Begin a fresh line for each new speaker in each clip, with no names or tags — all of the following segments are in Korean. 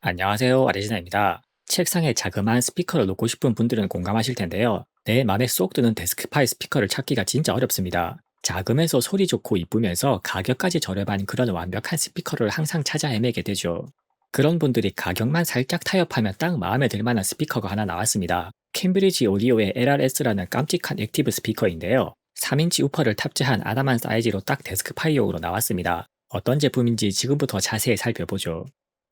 안녕하세요. 아레지나입니다. 책상에 자그마한 스피커를 놓고 싶은 분들은 공감하실 텐데요. 내 맘에 쏙 드는 데스크파이 스피커를 찾기가 진짜 어렵습니다. 작으면서 소리 좋고 이쁘면서 가격까지 저렴한 그런 완벽한 스피커를 항상 찾아 헤매게 되죠. 그런 분들이 가격만 살짝 타협하면 딱 마음에 들 만한 스피커가 하나 나왔습니다. 캠브리지 오디오의 LRS라는 깜찍한 액티브 스피커인데요. 3인치 우퍼를 탑재한 아담한 사이즈로 딱 데스크파이용으로 나왔습니다. 어떤 제품인지 지금부터 자세히 살펴보죠.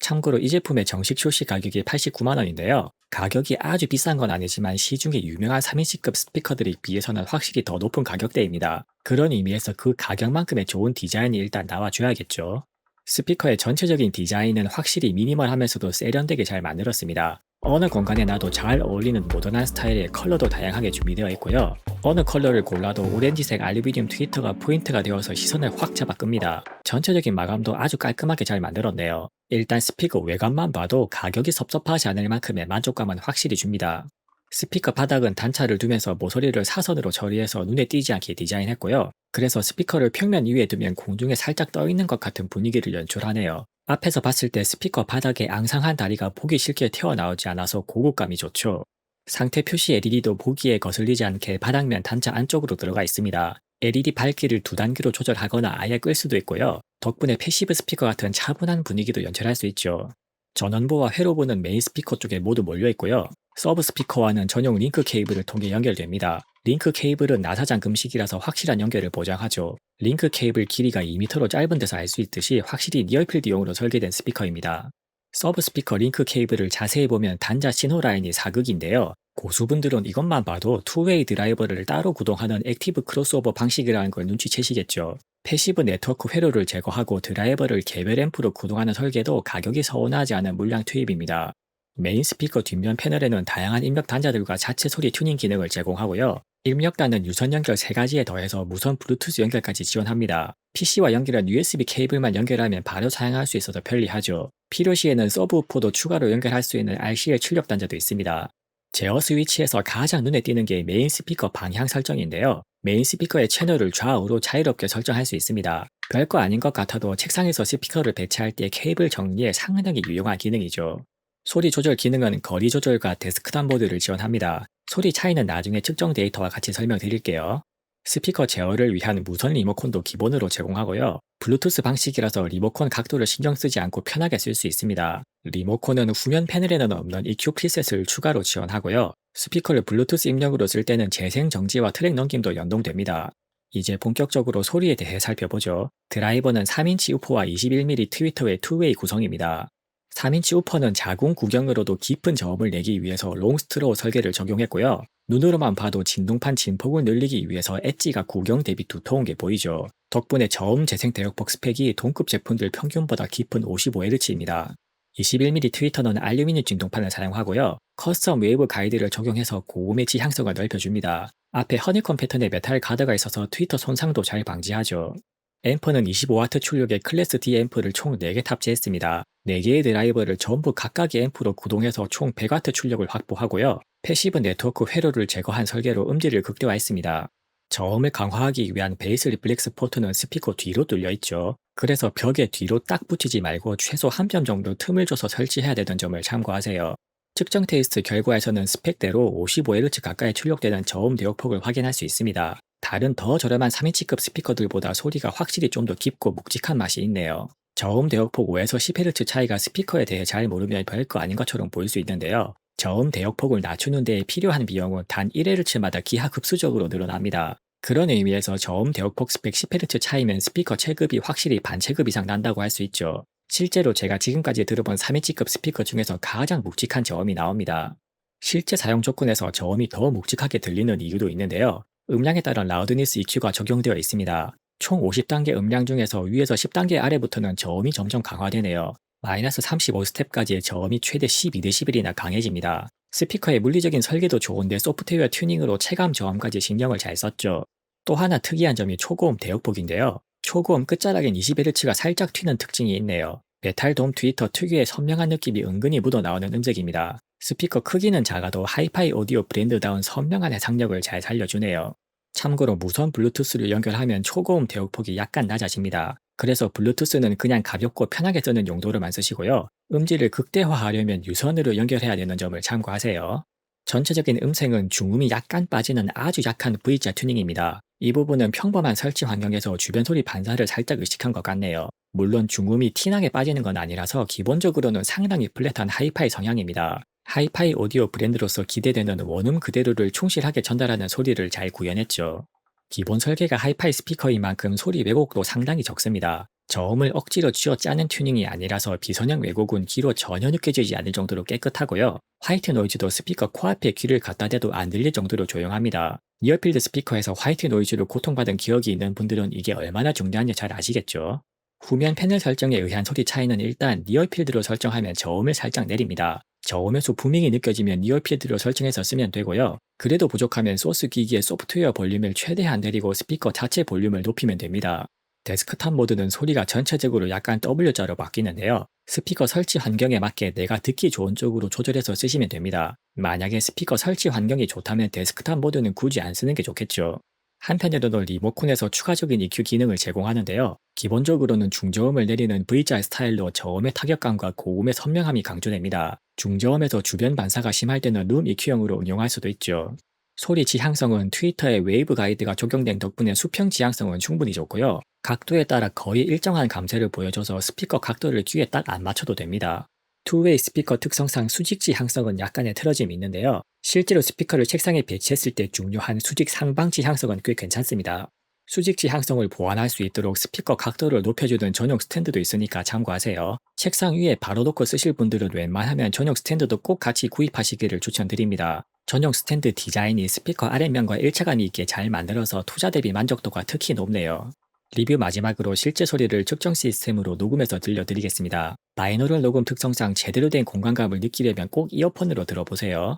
참고로 이 제품의 정식 출시 가격이 89만 원인데요. 가격이 아주 비싼 건 아니지만 시중에 유명한 3인치급 스피커들에 비해서는 확실히 더 높은 가격대입니다. 그런 의미에서 그 가격만큼의 좋은 디자인이 일단 나와줘야겠죠. 스피커의 전체적인 디자인은 확실히 미니멀하면서도 세련되게 잘 만들었습니다. 어느 공간에 놔도 잘 어울리는 모던한 스타일의 컬러도 다양하게 준비되어 있고요. 어느 컬러를 골라도 오렌지색 알루미늄 트위터가 포인트가 되어서 시선을 확 잡아 끕니다. 전체적인 마감도 아주 깔끔하게 잘 만들었네요. 일단 스피커 외관만 봐도 가격이 섭섭하지 않을 만큼의 만족감은 확실히 줍니다. 스피커 바닥은 단차를 두면서 모서리를 사선으로 처리해서 눈에 띄지 않게 디자인했고요. 그래서 스피커를 평면 위에 두면 공중에 살짝 떠 있는 것 같은 분위기를 연출하네요. 앞에서 봤을 때 스피커 바닥에 앙상한 다리가 보기 싫게 튀어나오지 않아서 고급감이 좋죠. 상태 표시 LED도 보기에 거슬리지 않게 바닥면 단차 안쪽으로 들어가 있습니다. LED 밝기를 두 단계로 조절하거나 아예 끌 수도 있고요. 덕분에 패시브 스피커 같은 차분한 분위기도 연출할 수 있죠. 전원부와 회로부는 메인 스피커 쪽에 모두 몰려 있고요. 서브 스피커와는 전용 링크 케이블을 통해 연결됩니다. 링크 케이블은 나사장 금식이라서 확실한 연결을 보장하죠. 링크 케이블 길이가 2m로 짧은 데서 알 수 있듯이 확실히 니어필드용으로 설계된 스피커입니다. 서브 스피커 링크 케이블을 자세히 보면 단자 신호 라인이 사극인데요. 고수분들은 이것만 봐도 투웨이 드라이버를 따로 구동하는 액티브 크로스오버 방식이라는 걸 눈치채시겠죠. 패시브 네트워크 회로를 제거하고 드라이버를 개별 앰프로 구동하는 설계도 가격이 서운하지 않은 물량 투입입니다. 메인 스피커 뒷면 패널에는 다양한 입력 단자들과 자체 소리 튜닝 기능을 제공하고요. 입력단은 유선 연결 3가지에 더해서 무선 블루투스 연결까지 지원합니다. PC와 연결한 USB 케이블만 연결하면 바로 사용할 수 있어서 편리하죠. 필요시에는 서브우퍼도 추가로 연결할 수 있는 RCL 출력 단자도 있습니다. 제어 스위치에서 가장 눈에 띄는 게 메인 스피커 방향 설정인데요. 메인 스피커의 채널을 좌우로 자유롭게 설정할 수 있습니다. 별거 아닌 것 같아도 책상에서 스피커를 배치할 때 케이블 정리에 상당히 유용한 기능이죠. 소리 조절 기능은 거리 조절과 데스크탑 모드를 지원합니다. 소리 차이는 나중에 측정 데이터와 같이 설명드릴게요. 스피커 제어를 위한 무선 리모컨도 기본으로 제공하고요. 블루투스 방식이라서 리모컨 각도를 신경 쓰지 않고 편하게 쓸 수 있습니다. 리모컨은 후면 패널에는 없는 EQ 프리셋을 추가로 지원하고요. 스피커를 블루투스 입력으로 쓸 때는 재생 정지와 트랙 넘김도 연동됩니다. 이제 본격적으로 소리에 대해 살펴보죠. 드라이버는 3인치 우퍼와 21mm 트위터의 투웨이 구성입니다. 3인치 우퍼는 자궁 구경으로도 깊은 저음을 내기 위해서 롱스트로우 설계를 적용했고요. 눈으로만 봐도 진동판 진폭을 늘리기 위해서 엣지가 구경 대비 두터운 게 보이죠. 덕분에 저음 재생 대역폭 스펙이 동급 제품들 평균보다 깊은 55Hz입니다. 21mm 트위터는 알루미늄 진동판을 사용하고요. 커스텀 웨이브 가이드를 적용해서 고음의 지향성을 넓혀줍니다. 앞에 허니콤 패턴의 메탈 가드가 있어서 트위터 손상도 잘 방지하죠. 앰프는 25W 출력의 클래스 D 앰프를 총 4개 탑재했습니다. 4개의 드라이버를 전부 각각의 앰프로 구동해서 총 100W 출력을 확보하고요. 패시브 네트워크 회로를 제거한 설계로 음질을 극대화했습니다. 저음을 강화하기 위한 베이스 리플렉스 포트는 스피커 뒤로 뚫려 있죠. 그래서 벽에 뒤로 딱 붙이지 말고 최소 한 뼘 정도 틈을 줘서 설치해야 되는 점을 참고하세요. 측정 테스트 결과에서는 스펙대로 55Hz 가까이 출력되는 저음 대역폭을 확인할 수 있습니다. 다른 더 저렴한 3인치급 스피커들보다 소리가 확실히 좀 더 깊고 묵직한 맛이 있네요. 저음 대역폭 5에서 10Hz 차이가 스피커에 대해 잘 모르면 별거 아닌 것처럼 보일 수 있는데요. 저음 대역폭을 낮추는 데 필요한 비용은 단 1Hz마다 기하급수적으로 늘어납니다. 그런 의미에서 저음 대역폭 스펙 10Hz 차이면 스피커 체급이 확실히 반체급 이상 난다고 할 수 있죠. 실제로 제가 지금까지 들어본 3인치급 스피커 중에서 가장 묵직한 저음이 나옵니다. 실제 사용 조건에서 저음이 더 묵직하게 들리는 이유도 있는데요. 음량에 따른 라우드니스 EQ가 적용되어 있습니다. 총 50단계 음량 중에서 위에서 10단계 아래부터는 저음이 점점 강화되네요. 마이너스 35스텝까지의 저음이 최대 12dB이나 강해집니다. 스피커의 물리적인 설계도 좋은데 소프트웨어 튜닝으로 체감 저음까지 신경을 잘 썼죠. 또 하나 특이한 점이 초고음 대역폭인데요. 초고음 끝자락엔 20Hz가 살짝 튀는 특징이 있네요. 메탈 돔 트위터 특유의 선명한 느낌이 은근히 묻어나오는 음색입니다. 스피커 크기는 작아도 하이파이 오디오 브랜드다운 선명한 해상력을 잘 살려주네요. 참고로 무선 블루투스를 연결하면 초고음 대역폭이 약간 낮아집니다. 그래서 블루투스는 그냥 가볍고 편하게 쓰는 용도로만 쓰시고요. 음질을 극대화하려면 유선으로 연결해야 되는 점을 참고하세요. 전체적인 음색은 중음이 약간 빠지는 아주 약한 V자 튜닝입니다. 이 부분은 평범한 설치 환경에서 주변 소리 반사를 살짝 의식한 것 같네요. 물론 중음이 티나게 빠지는 건 아니라서 기본적으로는 상당히 플랫한 하이파이 성향입니다. 하이파이 오디오 브랜드로서 기대되는 원음 그대로를 충실하게 전달하는 소리를 잘 구현했죠. 기본 설계가 하이파이 스피커인 만큼 소리 왜곡도 상당히 적습니다. 저음을 억지로 쥐어짜는 튜닝이 아니라서 비선형 왜곡은 귀로 전혀 느껴지지 않을 정도로 깨끗하고요. 화이트 노이즈도 스피커 코앞에 귀를 갖다 대도 안 들릴 정도로 조용합니다. 니어필드 스피커에서 화이트 노이즈로 고통받은 기억이 있는 분들은 이게 얼마나 중요한지 잘 아시겠죠? 후면 패널 설정에 의한 소리 차이는 일단 니어필드로 설정하면 저음을 살짝 내립니다. 저음에서 부밍이 느껴지면 니어필드로 설정해서 쓰면 되고요. 그래도 부족하면 소스 기기의 소프트웨어 볼륨을 최대한 내리고 스피커 자체 볼륨을 높이면 됩니다. 데스크탑 모드는 소리가 전체적으로 약간 W자로 바뀌는데요. 스피커 설치 환경에 맞게 내가 듣기 좋은 쪽으로 조절해서 쓰시면 됩니다. 만약에 스피커 설치 환경이 좋다면 데스크탑 모드는 굳이 안 쓰는 게 좋겠죠. 한편으로는 리모컨에서 추가적인 EQ 기능을 제공하는데요. 기본적으로는 중저음을 내리는 V자 스타일로 저음의 타격감과 고음의 선명함이 강조됩니다. 중저음에서 주변 반사가 심할 때는 룸 EQ형으로 응용할 수도 있죠. 소리 지향성은 트위터의 웨이브 가이드가 적용된 덕분에 수평 지향성은 충분히 좋고요. 각도에 따라 거의 일정한 감쇄를 보여줘서 스피커 각도를 귀에 딱 안 맞춰도 됩니다. 투웨이 스피커 특성상 수직 지향성은 약간의 틀어짐이 있는데요. 실제로 스피커를 책상에 배치했을 때 중요한 수직 상방 지향성은 꽤 괜찮습니다. 수직 지향성을 보완할 수 있도록 스피커 각도를 높여주는 전용 스탠드도 있으니까 참고하세요. 책상 위에 바로 놓고 쓰실 분들은 웬만하면 전용 스탠드도 꼭 같이 구입하시기를 추천드립니다. 전용 스탠드 디자인이 스피커 아랫면과 일체감이 있게 잘 만들어서 투자 대비 만족도가 특히 높네요. 리뷰 마지막으로 실제 소리를 측정 시스템으로 녹음해서 들려드리겠습니다. 바이너럴 녹음 특성상 제대로 된 공간감을 느끼려면 꼭 이어폰으로 들어보세요.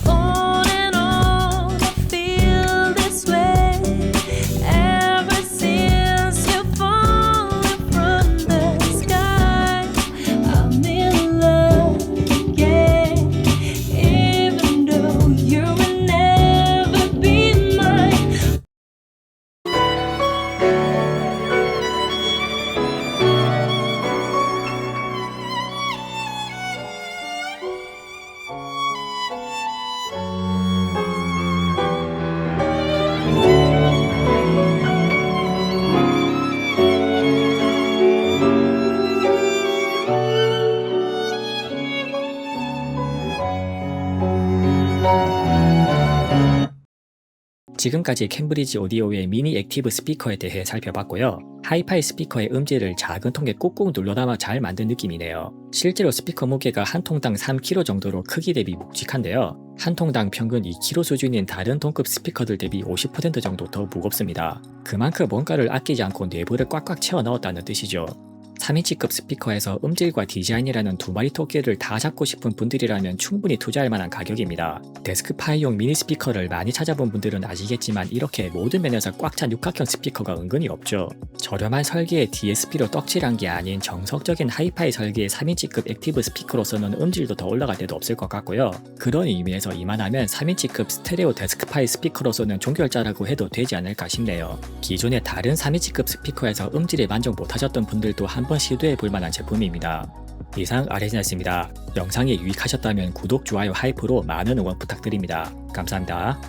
On and on, I feel this way ever since you fallen from the sky. I'm in love again, even though you will never be mine.
지금까지 캠브리지 오디오의 미니 액티브 스피커에 대해 살펴봤고요. 하이파이 스피커의 음질을 작은 통에 꾹꾹 눌러 담아 잘 만든 느낌이네요. 실제로 스피커 무게가 한 통당 3kg 정도로 크기 대비 묵직한데요. 한 통당 평균 2kg 수준인 다른 동급 스피커들 대비 50% 정도 더 무겁습니다. 그만큼 뭔가를 아끼지 않고 내부를 꽉꽉 채워 넣었다는 뜻이죠. 3인치급 스피커에서 음질과 디자인이라는 두 마리 토끼를 다 잡고 싶은 분들이라면 충분히 투자할 만한 가격입니다. 데스크파이용 미니 스피커를 많이 찾아본 분들은 아시겠지만 이렇게 모든 면에서 꽉 찬 육각형 스피커가 은근히 없죠. 저렴한 설계의 DSP로 떡칠한 게 아닌 정석적인 하이파이 설계의 3인치급 액티브 스피커로서는 음질도 더 올라갈 데도 없을 것 같고요. 그런 의미에서 이만하면 3인치급 스테레오 데스크파이 스피커로서는 종결자라고 해도 되지 않을까 싶네요. 기존의 다른 3인치급 스피커에서 음질에 만족 못하셨던 분들도 한번 시도해 볼 만한 제품입니다. 이상 아레지나였습니다. 영상이 유익하셨다면 구독, 좋아요, 하이프로 많은 응원 부탁드립니다. 감사합니다.